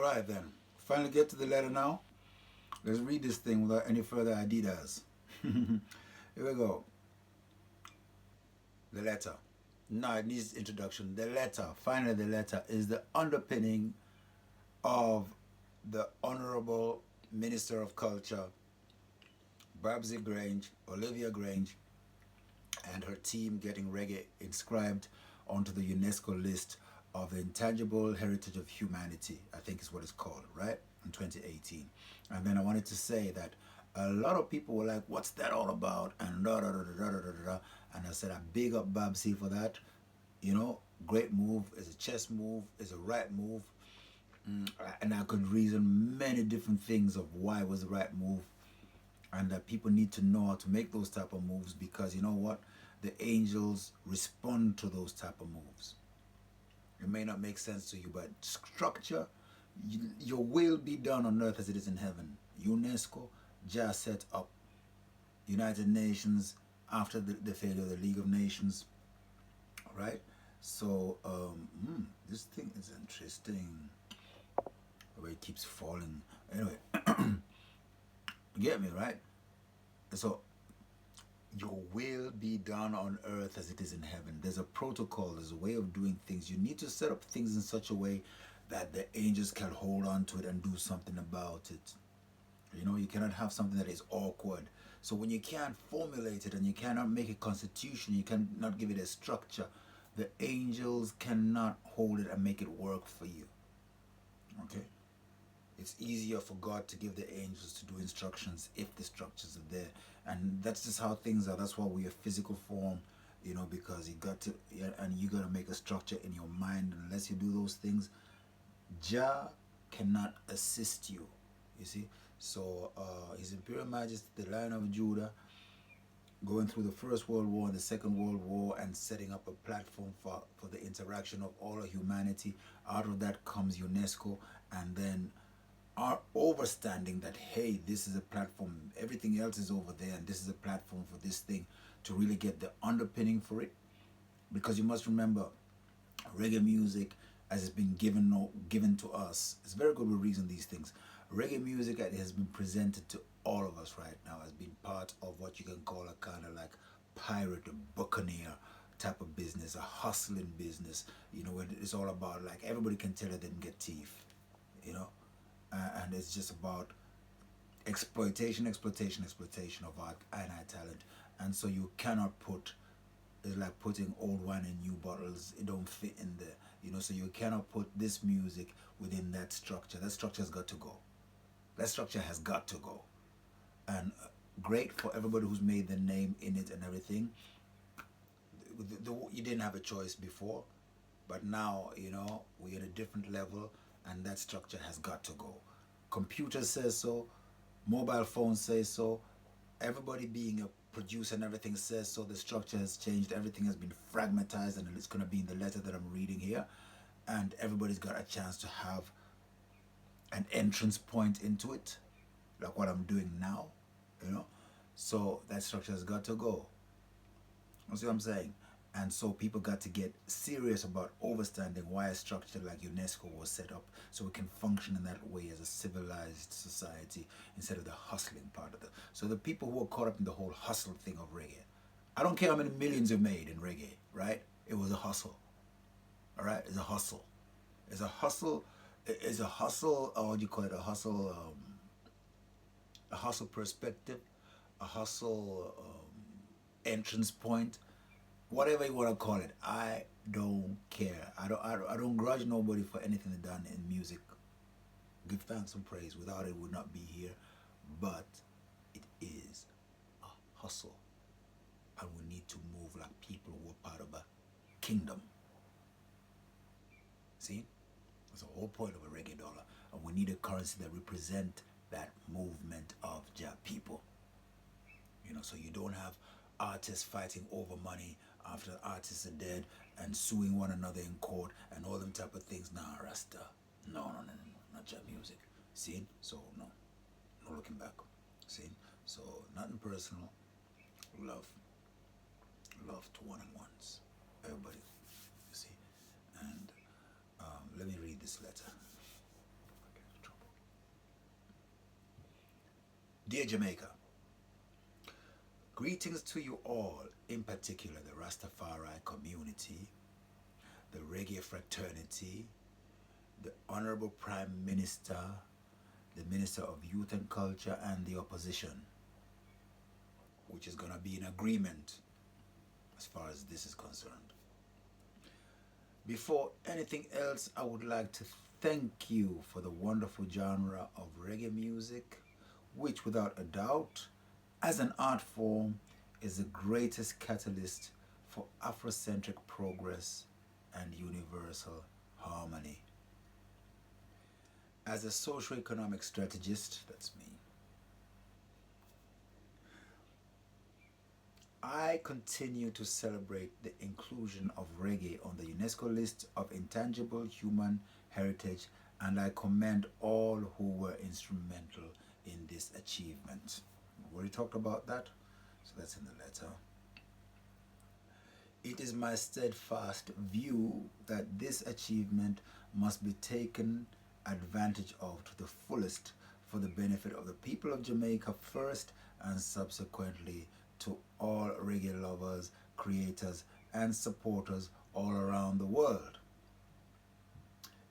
Alright then. Finally get to the letter now. Let's read this thing without any further adidas. Here we go. The letter. No, it needs introduction. The letter, finally the letter, is the underpinning of the Honorable Minister of Culture, Babsy Grange, Olivia Grange, and her team getting reggae inscribed onto the UNESCO list of the Intangible Heritage of Humanity, I think is what it's called, right? In 2018. And then I wanted to say that a lot of people were like, what's that all about? And da da da da da da da da. And I said, I big up Babsy for that. You know, great move, is a chess move, is a right move. And I could reason many different things of why it was the right move, and that people need to know how to make those type of moves, because you know what, the angels respond to those type of moves. It may not make sense to you, but structure, your will be done on earth as it is in heaven. UNESCO just set up United Nations after the failure of the League of Nations, right? So this thing is interesting. The way it keeps falling. Anyway, you get me, right? So your will be done on earth as it is in heaven. There's a protocol, there's a way of doing things. You need to set up things in such a way that the angels can hold on to it and do something about it. You know, you cannot have something that is awkward. So when you can't formulate it and you cannot make a constitution, you cannot give it a structure, the angels cannot hold it and make it work for you. Okay? It's easier for God to give the angels to do instructions if the structures are there. And that's just how things are. That's why we're a physical form, you know, because you got to, yeah, and you got to make a structure in your mind. Unless you do those things, Jah cannot assist you, you see. So His Imperial Majesty, the Lion of Judah, going through the First World War and the Second World War and setting up a platform for the interaction of all of humanity. Out of that comes UNESCO, and then our overstanding that, hey, this is a platform, everything else is over there, and this is a platform for this thing, to really get the underpinning for it. Because you must remember, reggae music, as it's been given to us, it's very good we reason these things. Reggae music has been presented to all of us right now as being part of what you can call a kind of like pirate or buccaneer type of business, a hustling business, you know, where it's all about, like, everybody can tell it didn't get teeth, you know. And it's just about exploitation of our talent. And so you cannot put, it's like putting old wine in new bottles. It don't fit in there, you know. So you cannot put this music within that structure. That structure has got to go. That structure has got to go. And great for everybody who's made their name in it and everything. You didn't have a choice before, but now, you know, we're at a different level, and that structure has got to go. Computer says so, mobile phones say so, everybody being a producer and everything says so. The structure has changed, everything has been fragmentized, and it's going to be in the letter that I'm reading here. And everybody's got a chance to have an entrance point into it, like what I'm doing now, you know. So that structure has got to go. You see what I'm saying? And so people got to get serious about understanding why a structure like UNESCO was set up, so we can function in that way as a civilized society instead of the hustling part of it. So the people who are caught up in the whole hustle thing of reggae, I don't care how many millions you made in reggae, right? It was a hustle. All right, it's a hustle. It's a hustle. It's a hustle. Or what do you call it? A hustle perspective, a hustle entrance point, whatever you want to call it. I don't care. I don't grudge nobody for anything done in music. Give thanks and praise. Without it, would not be here. But it is a hustle, and we need to move like people who are part of a kingdom. See, that's the whole point of a reggae dollar, and we need a currency that represent that movement of Jah people. You know, so you don't have artists fighting over money after artists are dead and suing one another in court and all them type of things. Nah, Rasta. No, not Jah music. See? So no. No looking back. See? So nothing personal. Love. Love to one and ones. Everybody. You see? And let me read this letter. Dear Jamaica, greetings to you all, in particular the Rastafari community, the reggae fraternity, the Honorable Prime Minister, the Minister of Youth and Culture, and the opposition, which is going to be in agreement as far as this is concerned. Before anything else, I would like to thank you for the wonderful genre of reggae music, which without a doubt, as an art form, is the greatest catalyst for Afrocentric progress and universal harmony. As a socio-economic strategist, that's me, I continue to celebrate the inclusion of reggae on the UNESCO list of intangible human heritage, and I commend all who were instrumental in this achievement. We already talked about that, so that's in the letter. It is my steadfast view that this achievement must be taken advantage of to the fullest for the benefit of the people of Jamaica first, and subsequently to all reggae lovers, creators, and supporters all around the world.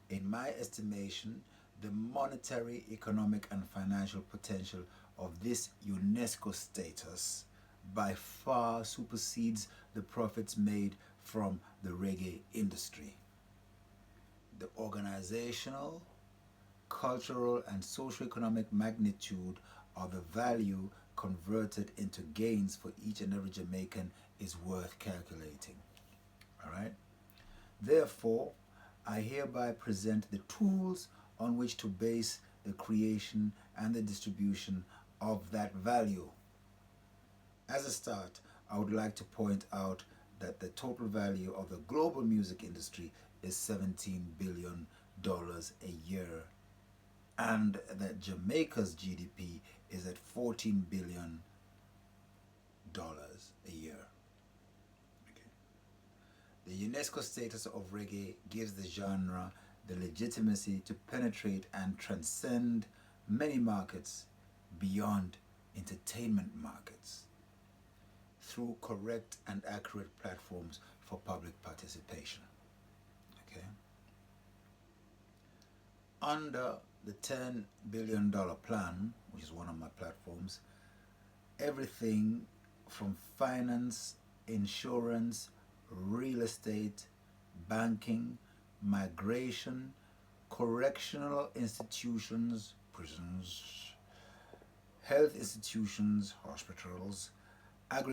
In my estimation, the monetary, economic, and financial potential of this UNESCO status by far supersedes the profits made from the reggae industry. The organizational, cultural, and socio-economic magnitude of the value converted into gains for each and every Jamaican is worth calculating. All right? Therefore, I hereby present the tools on which to base the creation and the distribution of that value. As a start, I would like to point out that the total value of the global music industry is $17 billion a year, and that Jamaica's GDP is at $14 billion a year. Okay. The UNESCO status of reggae gives the genre the legitimacy to penetrate and transcend many markets beyond entertainment markets through correct and accurate platforms for public participation. Okay. Under the $10 billion plan, which is one of my platforms, everything from finance, insurance, real estate, banking, migration, correctional institutions, prisons, health institutions, hospitals,